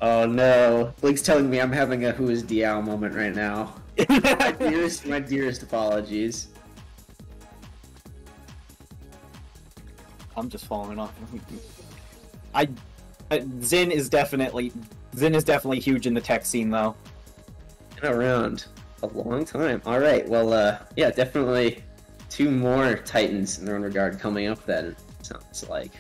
Oh no. Blink's telling me I'm having a who is Diao moment right now. My dearest apologies. I'm just falling off. Zin is definitely huge in the tech scene though. Been around a long time. Alright, well yeah, definitely two more Titans in their own regard coming up then, sounds like.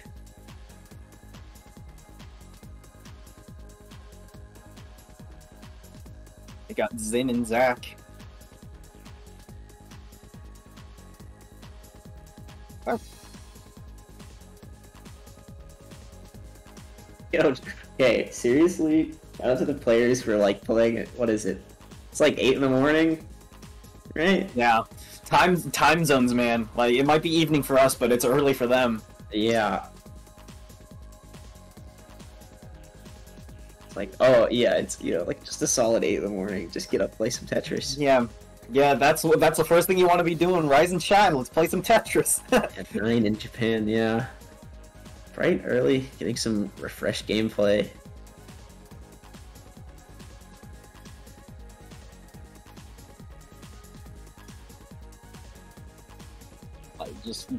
We got Zin and Zack. Oh. Yo, okay, seriously? Shout out to the players who are like playing, what is it? It's like 8 in the morning, right? Yeah. Time zones, man. Like, it might be evening for us, but it's early for them. Yeah. It's like, oh yeah, it's, you know, like just a solid 8 in the morning. Just get up, play some Tetris. Yeah. Yeah, that's the first thing you want to be doing. Rise and shine. Let's play some Tetris. At 9 in Japan, yeah. Bright early, getting some refreshed gameplay. Just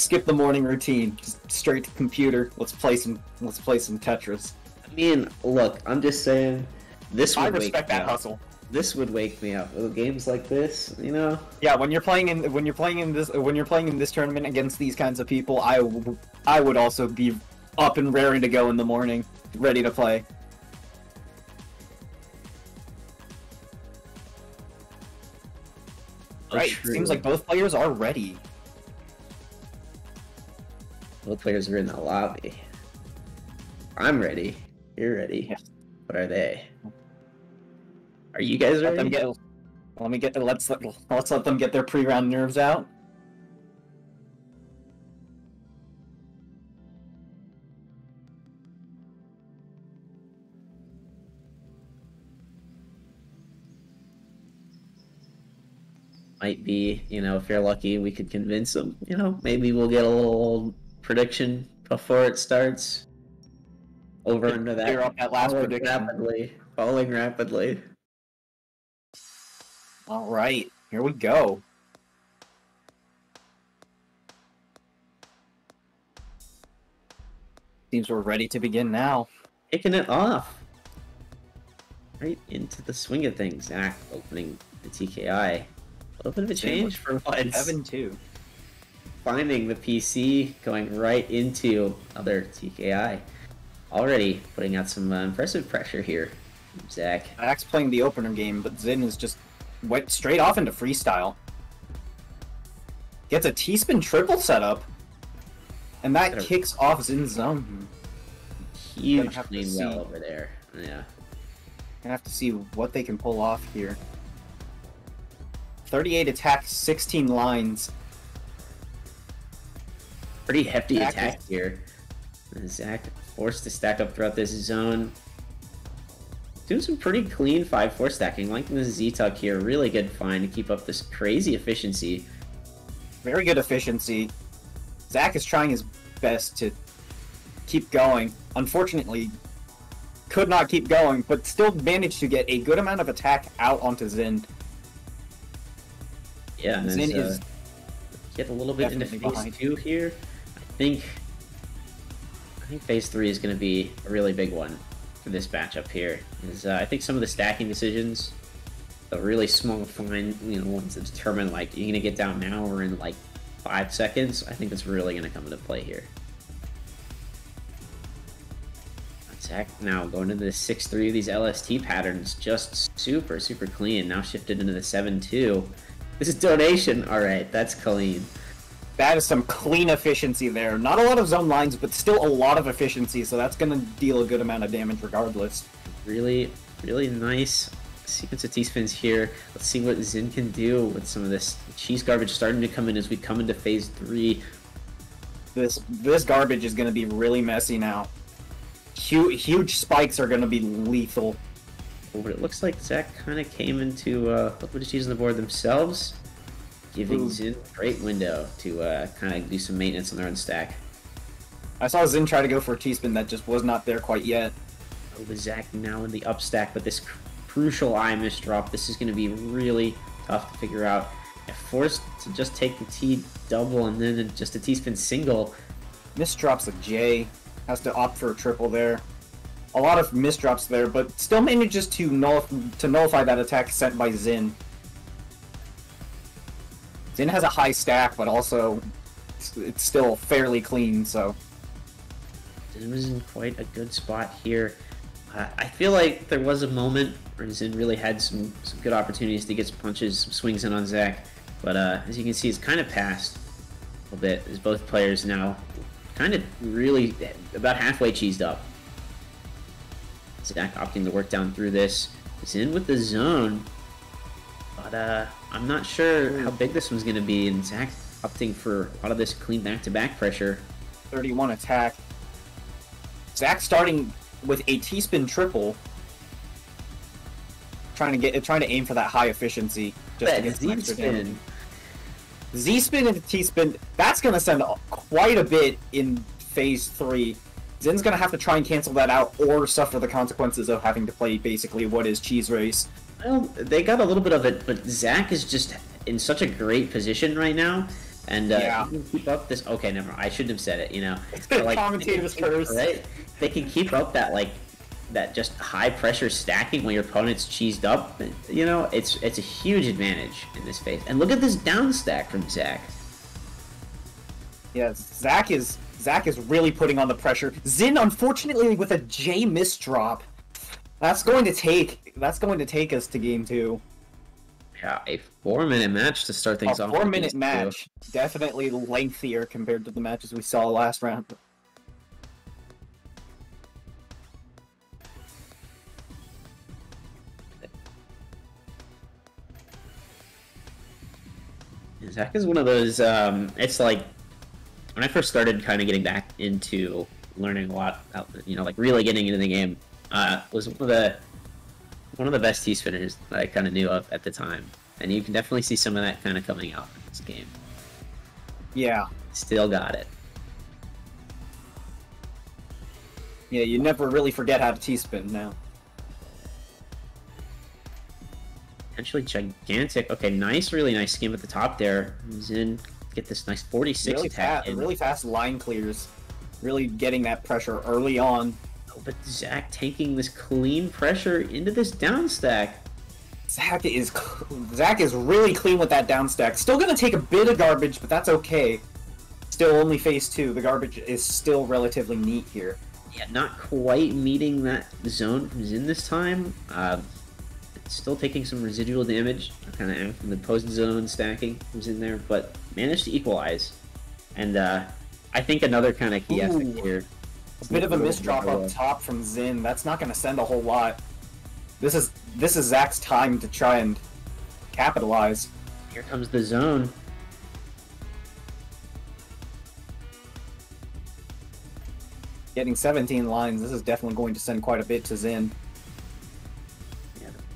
skip the morning routine. Just straight to computer. Let's play some Tetris. I mean, look, I'm just saying, this would I respect that hustle. This would wake me up. With games like this, you know. Yeah, when you're playing in this tournament against these kinds of people, I would also be up and raring to go in the morning, ready to play. Right, seems like both players are ready. Both players are in the lobby. I'm ready. You're ready. Yes. What are they? Are you guys ready? Let's let them get their pre-round nerves out. Might be, you know, if you're lucky, we could convince them. You know, maybe we'll get a little prediction before it starts. Over into that. Clear up that last prediction. Falling rapidly. All right, here we go. Seems we're ready to begin now. Kicking it off. Right into the swing of things. Zack opening the TKI. A little bit of a change for once. 7-2. Finding the PC, going right into other TKI. Already putting out some impressive pressure here, Zack. Zack's playing the opener game, but Zin is just went straight off into freestyle. Gets a T-spin triple setup, and that kicks off Zin's zone. Huge clean well over there. Yeah. Gonna have to see what they can pull off here. 38 attacks, 16 lines. Pretty hefty attack here. Zack forced to stack up throughout this zone. Doing some pretty clean 5-4 stacking, liking the Z-Tuck here. Really good find to keep up this crazy efficiency. Very good efficiency. Zack is trying his best to keep going. Unfortunately, could not keep going, but still managed to get a good amount of attack out onto Zin. Yeah, and Zin is get a little bit into phase 2 here. I think phase 3 is going to be a really big one for this matchup here. I think some of the stacking decisions, the really small, fine, ones that determine like you're going to get down now or in like 5 seconds. I think that's really going to come into play here. Zack now going into the 6-3 of these LST patterns, just super clean. Now shifted into the 7-2. This is donation. All right, that's clean. That is some clean efficiency there. Not a lot of zone lines, but still a lot of efficiency, so that's going to deal a good amount of damage regardless. Really nice sequence of T-spins here. Let's see what Zin can do with some of this cheese garbage starting to come in as we come into phase 3. This garbage is going to be really messy now. Huge spikes are going to be lethal. But it looks like Zack kind of came into liquid cheese on the board themselves, giving Zin a great window to kind of do some maintenance on their own stack. I saw Zin try to go for a T-spin that just was not there quite yet. with Zack now in the up stack, but this crucial eye misdrop, this is going to be really tough to figure out. If forced to just take the T double and then just a T-spin single. Misdrops a J, has to opt for a triple there. A lot of misdrops there, but still manages to nullify that attack sent by Zin. Zin has a high stack, but also it's still fairly clean, so... Zin was in quite a good spot here. I feel like there was a moment where Zin really had some good opportunities to get some punches, some swings in on Zack, but as you can see, it's kind of passed a little bit, as both players now kind of really about halfway cheesed up. Zack opting to work down through this. Zin with the zone, but I'm not sure how big this one's going to be, and Zack opting for a lot of this clean back-to-back pressure. 31 attack. Zack starting with a T-spin triple, trying to aim for that high efficiency just to get some extra damage. Z-spin and T-spin, that's going to send quite a bit in phase 3. Zin's going to have to try and cancel that out or suffer the consequences of having to play basically what is Cheese Race. Well, they got a little bit of it, but Zack is just in such a great position right now. And yeah. He can keep up this... Okay, never mind. I shouldn't have said it, you know. Like, Commentators curse. Right? They can keep up that, like, that just high-pressure stacking when your opponent's cheesed up. You know, it's a huge advantage in this phase. And look at this down stack from Zack. Yeah, Zack is really putting on the pressure. Zin, unfortunately, with a J misdrop. That's going to take us to game 2. Yeah, a 4-minute match to start things off. A 4-minute match. Definitely lengthier compared to the matches we saw last round. Zack is one of those, it's like, when I first started kind of getting back into learning a lot, you know, like really getting into the game, was one of the best T-spinners that I kind of knew of at the time. And you can definitely see some of that kind of coming out in this game. Yeah. Still got it. Yeah, you never really forget how to T-spin now. Potentially gigantic. Okay, nice, really nice scheme at the top there. Zin get this nice 46 really attack. Really fast line clears. Really getting that pressure early on. Oh, but Zack taking this clean pressure into this down stack. Zack is really clean with that down stack. Still gonna take a bit of garbage, but that's okay. Still only phase 2. The garbage is still relatively neat here. Yeah, not quite meeting that zone from Zin this time. Still taking some residual damage, kind of from the post zone stacking was in there, but managed to equalize. And I think another kind of key aspect here. A bit of a misdrop up top from Zin. That's not going to send a whole lot. This is Zack's time to try and capitalize. Here comes the zone. Getting 17 lines. This is definitely going to send quite a bit to Zin.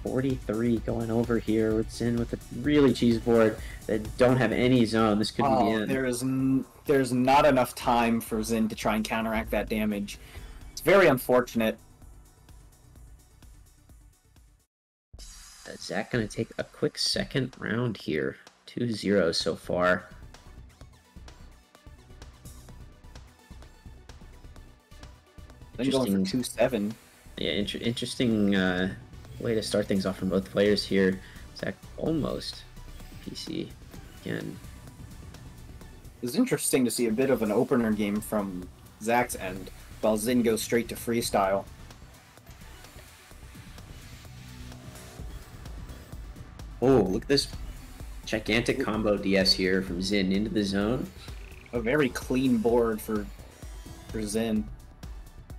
43 going over here with Zin with a really cheese board that don't have any zone. This could be the end. There's not enough time for Zin to try and counteract that damage. It's very unfortunate. Zack gonna take a quick second round here. 2-0 so far. Then going for 2-7. Yeah, interesting way to start things off from both players here. Zack almost PC again. It's interesting to see a bit of an opener game from Zack's end, while Zin goes straight to freestyle. Oh, look at this gigantic combo DS here from Zin into the zone. A very clean board for Zin.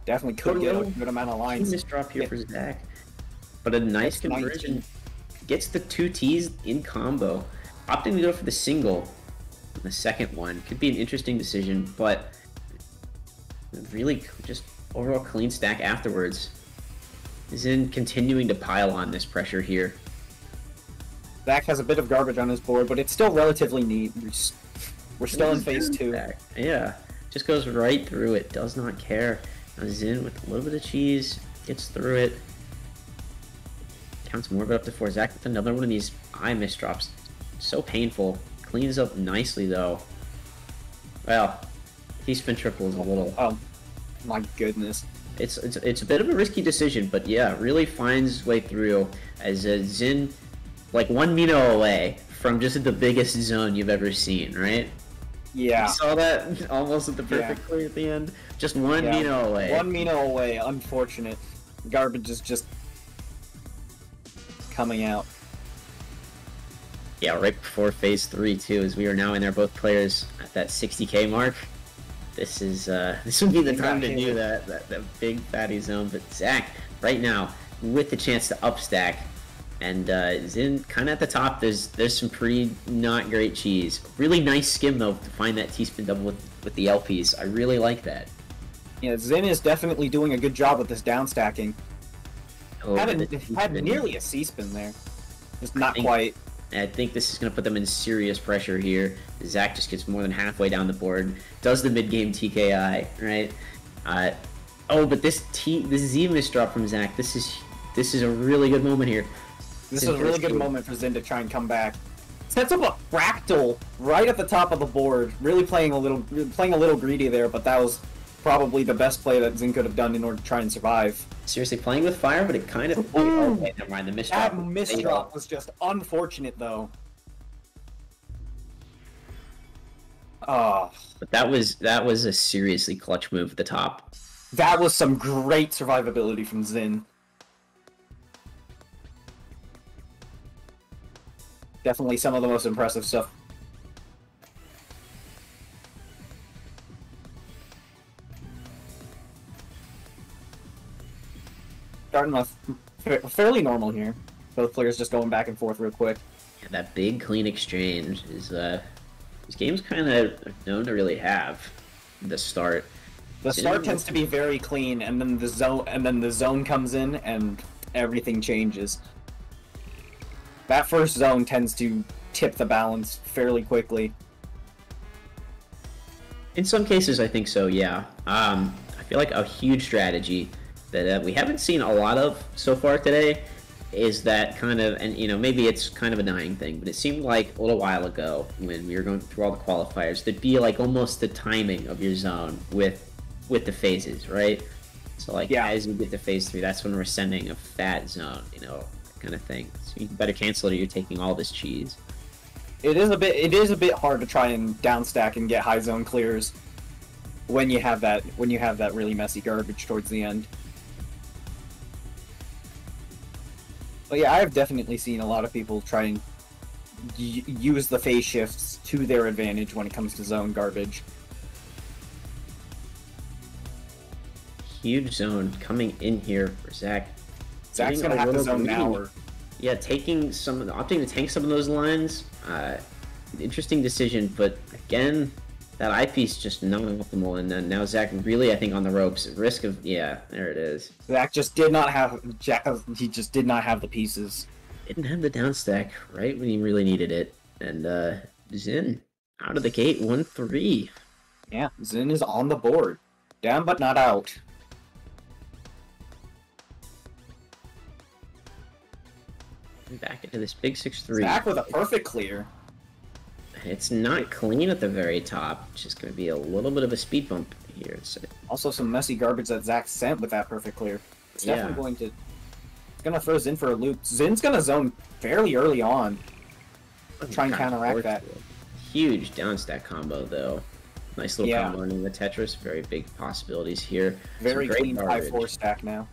Definitely could get a good amount of lines. Misdrop here for Zack. But a nice conversion. 19. Gets the 2 Ts in combo. Opting to go for the single on the second one. Could be an interesting decision, but really just overall clean stack afterwards. Zin continuing to pile on this pressure here. Zack has a bit of garbage on his board, but it's still relatively neat. We're still in phase 2. Yeah, just goes right through it. Does not care. Now Zin with a little bit of cheese. Gets through it. Counts more of it up to 4. Zack with another one of these eye misdrops. So painful. Cleans up nicely, though. Well, T-spin triple is a little... Oh, my goodness. It's a bit of a risky decision, but yeah, really finds his way through as Zin, like 1 Mino away from just the biggest zone you've ever seen, right? Yeah. You saw that almost at the perfect clear at the end? Just 1 Mino away. 1 Mino away, unfortunate. Garbage is just coming out. Yeah, right before phase 3 too, as we are now in there, both players at that 60k mark. This would be the time to do that big fatty zone. But Zack, right now, with the chance to upstack, and Zin kind of at the top. There's some pretty not great cheese. Really nice skim though to find that T-spin double with the LPs. I really like that. Yeah, Zin is definitely doing a good job with this down stacking. Oh, had nearly a C-spin there, just not quite. I think this is going to put them in serious pressure here. Zack just gets more than halfway down the board, does the mid-game TKI, right? Oh, but this Z misdrop from Zack, this is a really good moment here. This is a really good moment for Zin to try and come back. Sets up a fractal right at the top of the board. Really playing a little greedy there, but that was probably the best play that Zin could have done in order to try and survive. Seriously, playing with fire, but it kind of... Oh, wait, never mind, the misdrop. That misdrop was just unfortunate, though. Oh. But that was a seriously clutch move at the top. That was some great survivability from Zin. Definitely some of the most impressive stuff. Starting off fairly normal here. Both players just going back and forth real quick. Yeah, that big clean exchange is these games kind of known to really have the start. The start tends to be very clean, and then the zone comes in and everything changes. That first zone tends to tip the balance fairly quickly. In some cases, I think so, yeah. I feel like a huge strategy that we haven't seen a lot of so far today is that kind of, and you know, maybe it's kind of a dying thing, but it seemed like a little while ago when we were going through all the qualifiers, there'd be like almost the timing of your zone with the phases, right? So like as you get to phase 3, that's when we're sending a fat zone, you know, kind of thing. So you better cancel it or you're taking all this cheese. It is a bit hard to try and downstack and get high zone clears when you have that really messy garbage towards the end. But yeah, I've definitely seen a lot of people try and use the phase shifts to their advantage when it comes to zone garbage. Huge zone coming in here for Zack. Zack's gonna have to zone now. Or... Yeah, opting to tank some of those lines. Interesting decision, but again, that eyepiece just not optimal, and then now Zack really, I think, on the ropes. At risk of, yeah, there it is. Zack just did not have, he just did not have the pieces. Didn't have the down stack right when he really needed it, and Zin out of the gate, 1-3. Yeah, Zin is on the board, down but not out. Back into this big 6-3. Zack with a perfect clear. It's not clean at the very top. It's just going to be a little bit of a speed bump here. So. Also some messy garbage that Zack sent with that perfect clear. It's definitely going to... It's going to throw Zin for a loop. Zin's going to zone fairly early on. Try and counteract that. Huge down stack combo, though. Nice little combo in the Tetris. Very big possibilities here. Very clean 5-4 stack now.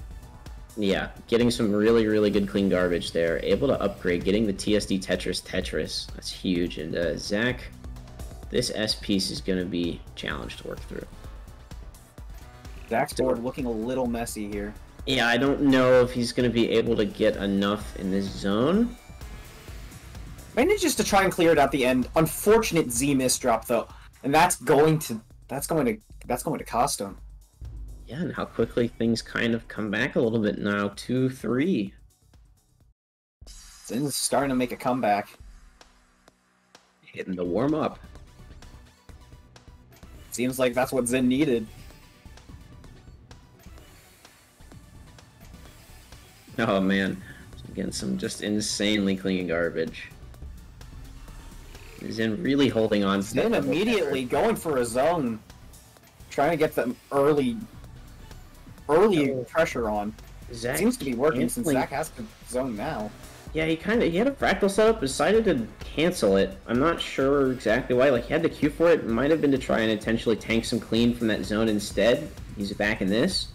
Yeah, getting some really, really good clean garbage there. Able to upgrade, getting the TSD Tetris. That's huge. And Zack, this S piece is going to be challenged to work through. Zack's board looking a little messy here. Yeah, I don't know if he's going to be able to get enough in this zone. Manages to try and clear it at the end. Unfortunate Z misdrop though, and that's going to cost him. Yeah, and how quickly things kind of come back a little bit now. 2-3. Zin's starting to make a comeback. Hitting the warm-up. Seems like that's what Zin needed. Oh man, again, some just insanely clean garbage. Zin really holding on to Zin immediately going for a zone, trying to get the early pressure on. Zack Seems to be working since canceling. Zack has to zone now. Yeah, he had a fractal setup, decided to cancel it. I'm not sure exactly why. Like, he had the Q for it. It might have been to try and intentionally tank some clean from that zone instead. He's back in this.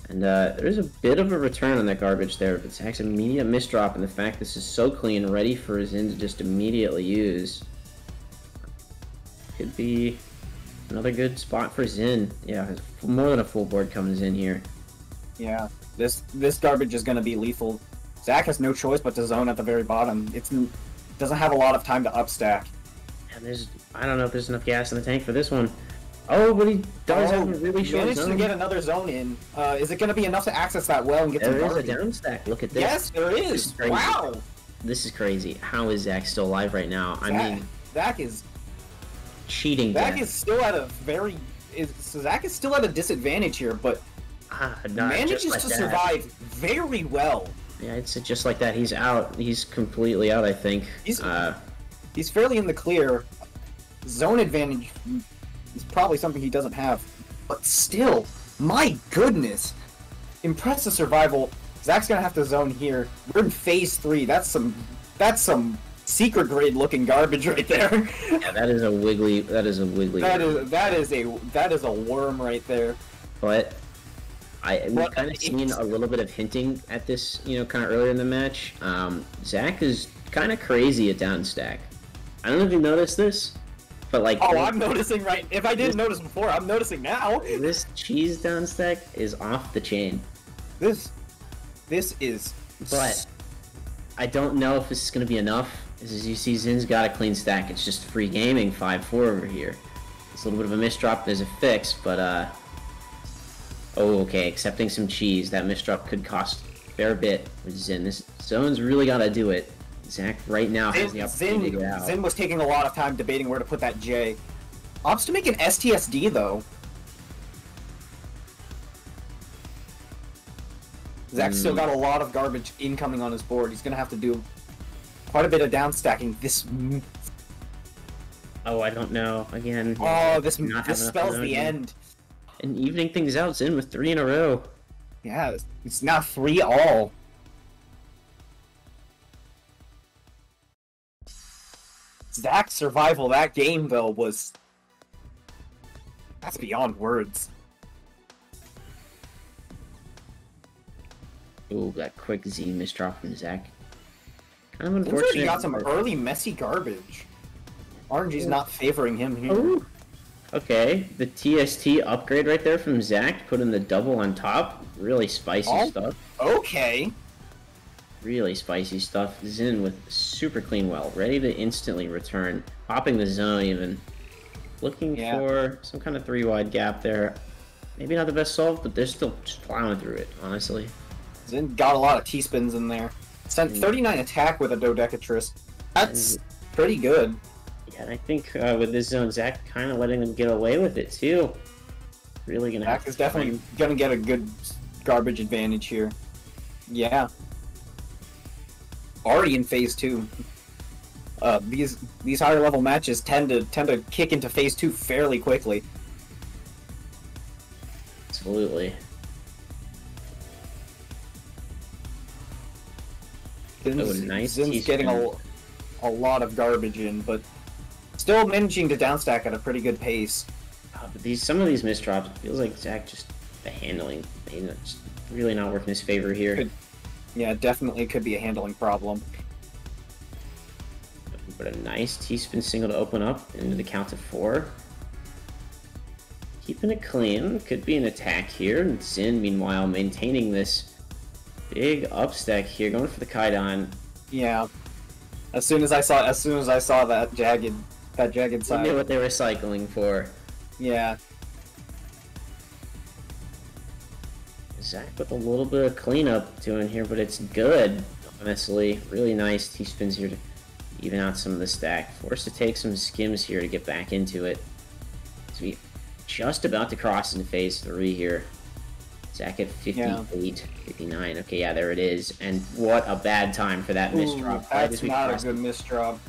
And there's a bit of a return on that garbage there, but Zack's immediate misdrop, and the fact this is so clean, ready for Zin to just immediately use. Could be another good spot for Zin. Yeah, more than a full board comes in here. Yeah, this garbage is going to be lethal. Zack has no choice but to zone at the very bottom. It doesn't have a lot of time to upstack. And I don't know if there's enough gas in the tank for this one. Oh, but he does have a really short managed zone. to get another zone in. Is it going to be enough to access that well and get some There is garbage? a down stack. Look at this. Yes, there is. Wow. This is crazy. How is Zack still alive right now? I mean, Zack is cheating. Zack death. is still at a Zack is still at a disadvantage here, but manages like to that. survive very well. Yeah, it's just like that. He's out. He's completely out, I think. He's fairly in the clear. Zone advantage is probably something he doesn't have. But still, my goodness. Impressive survival. Zack's gonna have to zone here. We're in phase 3. That's some secret grade looking garbage right there. Yeah, that is a wiggly. That is a wiggly. that is a worm right there. But we've kind of seen a little bit of hinting at this, kind of earlier in the match. Zack is kind of crazy at down stack. I don't know if you noticed this, but like. Oh, I'm noticing right. If I didn't notice before, I'm noticing now. This cheese down stack is off the chain. This is. But I don't know if this is going to be enough. As you see, Zin's got a clean stack. It's just free gaming 5-4 over here. It's a little bit of a misdrop. There's a fix, but oh, okay. Accepting some cheese. That misdrop could cost a fair bit with Zin. This zone's really got to do it. Zack right now has the opportunity to get out. Zin was taking a lot of time debating where to put that J. Opts to make an STSD though. Zack's still got a lot of garbage incoming on his board. He's gonna have to do quite a bit of down stacking. Oh, I don't know. Again. Oh, this spells the end. And evening things out, Zin with 3 in a row. Yeah, it's now 3-all. Zack's survival that game though that's beyond words. Ooh, that quick Z misdrop from Zack. Kind of He's unfortunate. already got some early messy garbage. RNG's not favoring him here. Ooh. Okay, the TST upgrade right there from Zack, put in the double on top. Really spicy stuff. Okay. Really spicy stuff. Zin with super clean well, ready to instantly return. Popping the zone even. Looking for some kind of 3-wide gap there. Maybe not the best solve, but they're still just plowing through it, honestly. Zin got a lot of T-spins in there. Sent 39 attack with a Dodecatris. That's pretty good. Yeah, and I think with this zone, Zack kind of letting them get away with it, too. Really gonna Zack is definitely gonna get a good garbage advantage here. Yeah. Already in phase 2. These higher level matches tend to kick into phase 2 fairly quickly. Absolutely. Zin's getting a lot of garbage in, but still managing to downstack at a pretty good pace. But some of these misdrops, it feels like Zack just the handling, just really not working his favor here. Yeah, definitely could be a handling problem. But a nice T-spin single to open up into the count of 4. Keeping it clean, could be an attack here. And Zin, meanwhile, maintaining this big upstack here, going for the Kaidan. Yeah. As soon as I saw that jagged side. I knew what they were cycling for. Yeah. Zack with a little bit of cleanup doing here, but it's good, honestly. Really nice T-spins here to even out some of the stack. Forced to take some skims here to get back into it. So we just about to cross into phase 3 here. Zach at 58, 59. Okay, yeah, there it is. And what a bad time for that misdrop. That's not a good misdrop.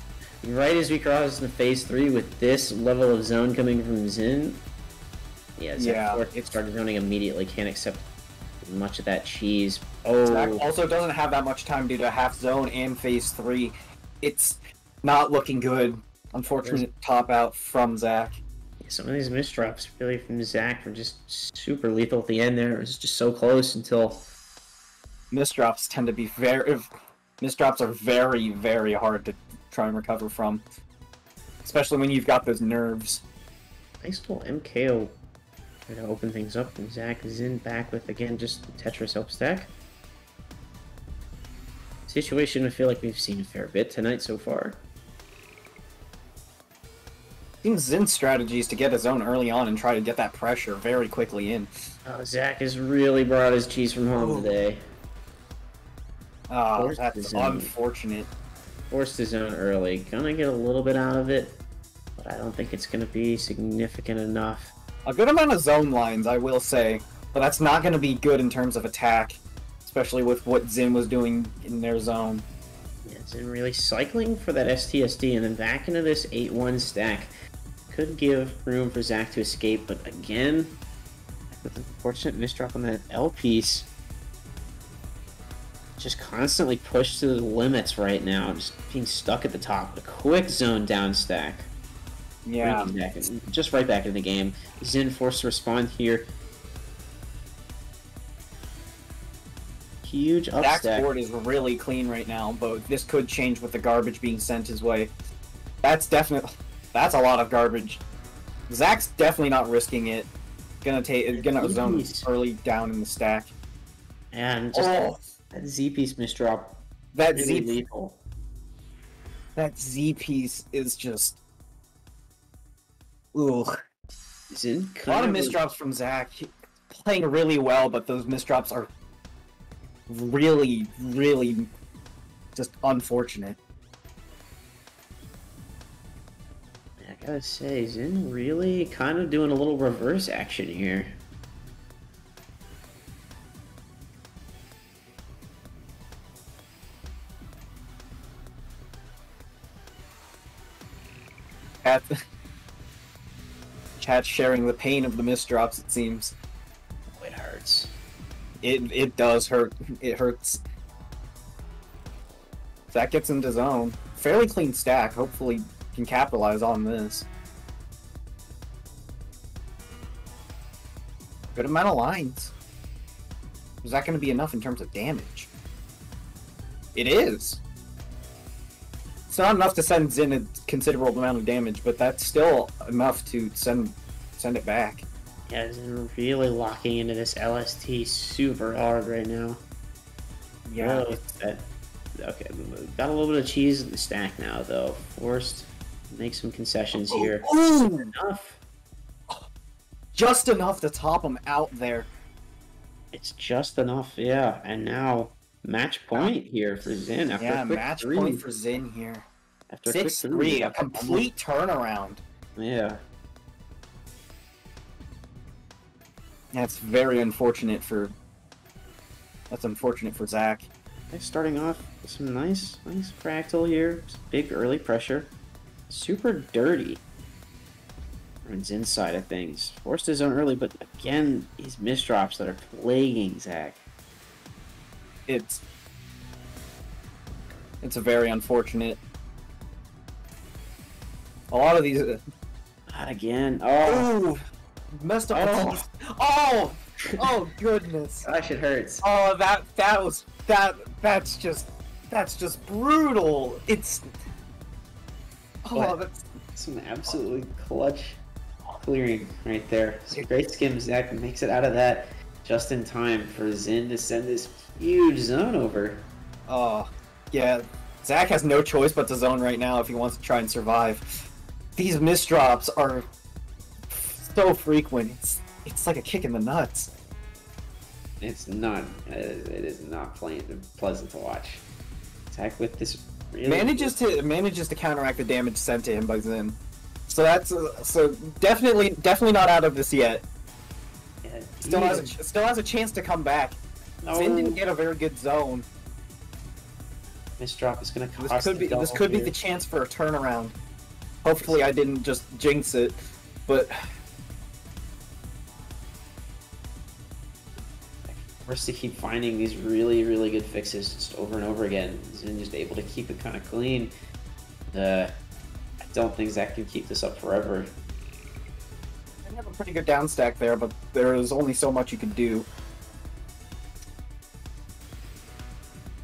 Right as we cross into phase 3 with this level of zone coming from Zin. Yeah, Zach started zoning immediately. Can't accept much of that cheese. Oh, Zach also doesn't have that much time due to half zone and phase 3. It's not looking good. Unfortunate top out from Zach. Some of these misdrops really from Zach were just super lethal at the end there. It was just so close until... Misdrops tend to be misdrops are very, very hard to try and recover from. Especially when you've got those nerves. Nice little MKO to open things up. And Zach is in back with, again, just the Tetris help stack. Situation I feel like we've seen a fair bit tonight so far. Seems Zin's strategy is to get his own early on and try to get that pressure very quickly in. Zach has really brought his cheese from home today. Oh, that's unfortunate. Forced his own early. Gonna get a little bit out of it, but I don't think it's gonna be significant enough. A good amount of zone lines, I will say, but that's not gonna be good in terms of attack, especially with what Zin was doing in their zone. Yeah, Zin really cycling for that STSD and then back into this 8-1 stack. Could give room for Zach to escape, but again, with an unfortunate misdrop on that L piece, just constantly pushed to the limits right now, just being stuck at the top. A quick zone down stack. Yeah. Just right back in the game. Zin forced to respond here. Huge up Zach's stack. board is really clean right now, but this could change with the garbage being sent his way. That's a lot of garbage. Zach's definitely not risking it. Gonna zone early down in the stack. And just that Z piece misdrop. That really lethal. That Z piece is just ugh. A lot of misdrops from Zach. Playing really well, but those misdrops are really, really just unfortunate. I gotta say, Zin really kind of doing a little reverse action here. Chat's sharing the pain of the misdrops, it seems. Oh, it hurts. It does hurt. It hurts. Zach gets into zone. Fairly clean stack. Hopefully can capitalize on this. Good amount of lines. Is that going to be enough in terms of damage? It is. It's not enough to send Zin a considerable amount of damage, but that's still enough to send it back. Yeah, Zin really locking into this LST super hard right now. Yeah. Okay, got a little bit of cheese in the stack now, though. Forced to make some concessions here. Ooh. Enough. Just enough to top him out there. It's just enough, yeah. And now match point here for Zin. After a quick match 3. point for Zin here. After 6-3, a complete turnaround. Yeah. That's very unfortunate for. That's unfortunate for Zach. Okay, starting off with some nice fractal here. Some big early pressure. Super dirty. Runs inside of things. Forced his own early, but again, these misdrops that are plaguing Zach. It's very unfortunate. A lot of these. Not again. Oh, messed up. Oh goodness. Gosh, it hurts. Oh, that's just brutal. It's. That's some absolutely clutch clearing right there. Some great skim. Zach makes it out of that just in time for Zin to send this huge zone over. Oh, yeah. Zach has no choice but to zone right now if he wants to try and survive. These misdrops are so frequent. It's like a kick in the nuts. It's not. It is not pleasant to watch. Zach with this really manages to counteract the damage sent to him by Zin. So that's so definitely not out of this yet. Yeah, Still has a chance to come back. No. Zin didn't get a very good zone. This drop is going to cost This could be the chance for a turnaround. Hopefully I didn't just jinx it, but... Forced to keep finding these really, really good fixes just over and over again. Zin just able to keep it kind of clean. I don't think Zack can keep this up forever. I have a pretty good down stack there, but there is only so much you can do.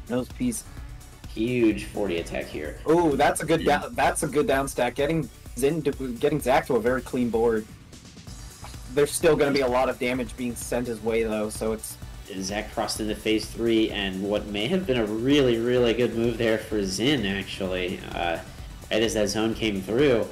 Nose piece. Huge 40 attack here. Ooh, that's a good down stack. Getting Zack to a very clean board. There's still going to be a lot of damage being sent his way though, so it's... Zack crossed into phase 3, and what may have been a really, really good move there for Zin, actually, right as that zone came through.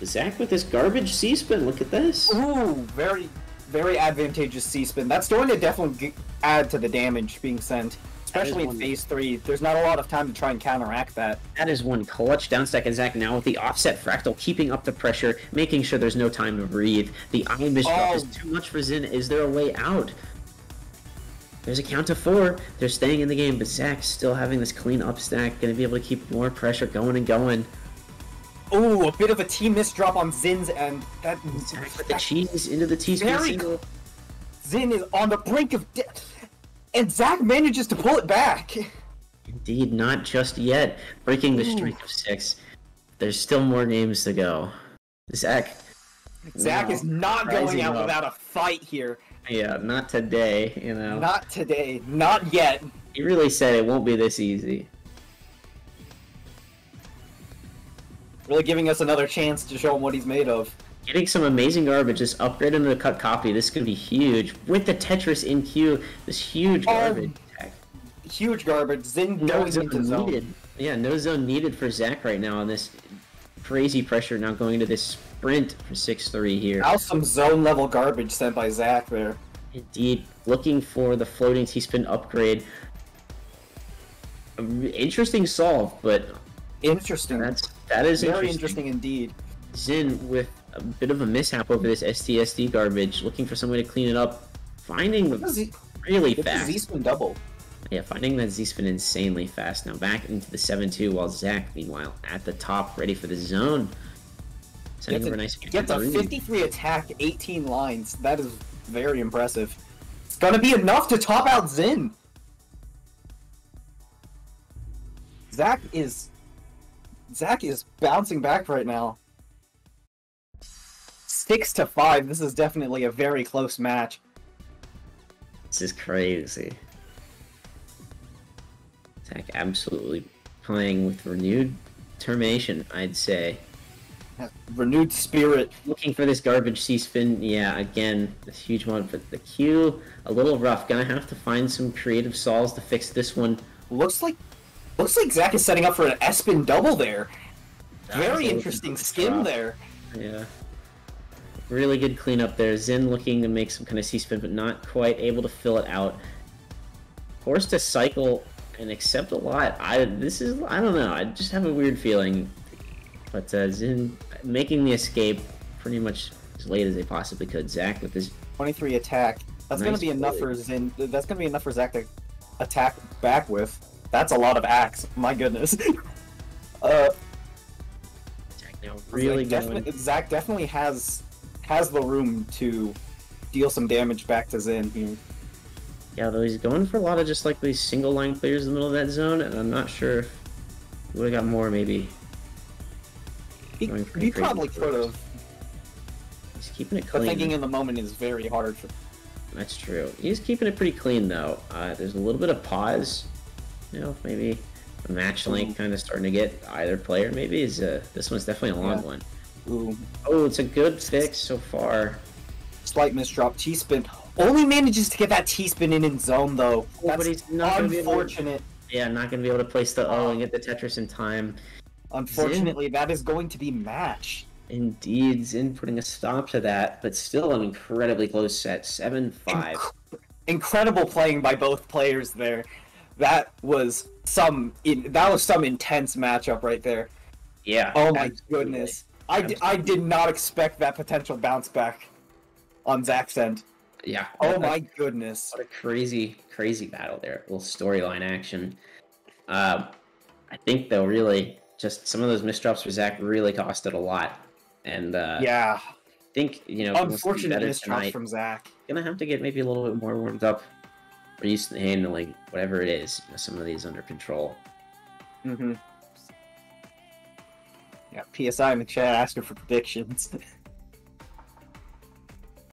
Zack with this garbage C-spin, look at this. Ooh, very, very advantageous C-spin. That's going to definitely add to the damage being sent, especially in phase 3. There's not a lot of time to try and counteract that. That is one clutch down stack, and Zack now with the offset fractal, keeping up the pressure, making sure there's no time to breathe. The eye misdrop is too much for Zin. Is there a way out? There's a count to 4. They're staying in the game, but Zack's still having this clean up stack, going to be able to keep more pressure going and going. Ooh, a bit of a T misdrop on Zin's end. Zack with the cheese into the T-spin single. Zin is on the brink of death, and Zack manages to pull it back. Indeed, not just yet. Breaking the streak of 6. There's still more games to go. Zack is not going out without a fight here. Yeah, not today, you know. Not today. Not yet. He really said it won't be this easy. Really giving us another chance to show him what he's made of. Getting some amazing garbage, just upgrade into the cut copy. This is going to be huge. With the Tetris in queue, this huge garbage attack. Huge garbage. Zin going into zone. Needed. Yeah, no zone needed for Zack right now on this crazy pressure now going into this sprint for 6-3 here. Now some zone level garbage sent by Zack there. Indeed, looking for the floating T-spin upgrade. Interesting solve, but interesting. That is very interesting indeed. Zin with a bit of a mishap over this STSD garbage, looking for some way to clean it up, finding really fast. Z-spin double. Yeah, finding that Z-spin insanely fast. Now back into the 7-2, while Zack, meanwhile, at the top, ready for the zone. Gets a 53 attack, 18 lines. That is very impressive. It's gonna be enough to top out Zin. Zack is bouncing back right now. 6-5. This is definitely a very close match. This is crazy. Zack absolutely playing with renewed determination, I'd say. Renewed spirit. Looking for this garbage C-spin. Yeah, again, this huge one, but the Q, a little rough. Gonna have to find some creative solves to fix this one. Looks like Zack is setting up for an S-spin double there. Very interesting skin there. Yeah. Really good cleanup there. Zin looking to make some kind of C-spin, but not quite able to fill it out. Forced to cycle and accept a lot. I don't know. I just have a weird feeling. But Zin making the escape pretty much as late as they possibly could. Zack with his 23 attack. That's gonna be enough for Zin. That's gonna be enough for Zack to attack back with. That's a lot of axe. My goodness. Zack now really Zack definitely has the room to deal some damage back to Zin here. Yeah, though he's going for a lot of just like these single line clears in the middle of that zone, and I'm not sure if he would have got more maybe. He probably could have. He's keeping it clean. But thinking in the moment is very hard for. That's true. He's keeping it pretty clean though. There's a little bit of pause. You know, maybe a match link kind of starting to get either player. Maybe is this one's definitely a long one. Ooh. Oh, it's a good fix so far. Slight misdrop. T-spin. Only manages to get that T-spin in zone though. That's unfortunate. Yeah, not going to be able to place the O and get the Tetris in time. Unfortunately, that is going to be match. Indeed, Zin putting a stop to that, but still an incredibly close set, 7-5. Incredible playing by both players there. That was some intense matchup right there. Yeah. Oh my goodness. I did not expect that potential bounce back on Zack's end. Yeah. Oh my goodness. What a crazy, crazy battle there. A little storyline action. I think though, really, just some of those misdrops for Zach really costed a lot. And yeah. I think, if he wants to be Unfortunate better misdrops tonight, from Zach. gonna have to get maybe a little bit more warmed up. Or used to handling whatever it is. Some of these under control. Mm-hmm. Yeah, PSI in the chat asking for predictions.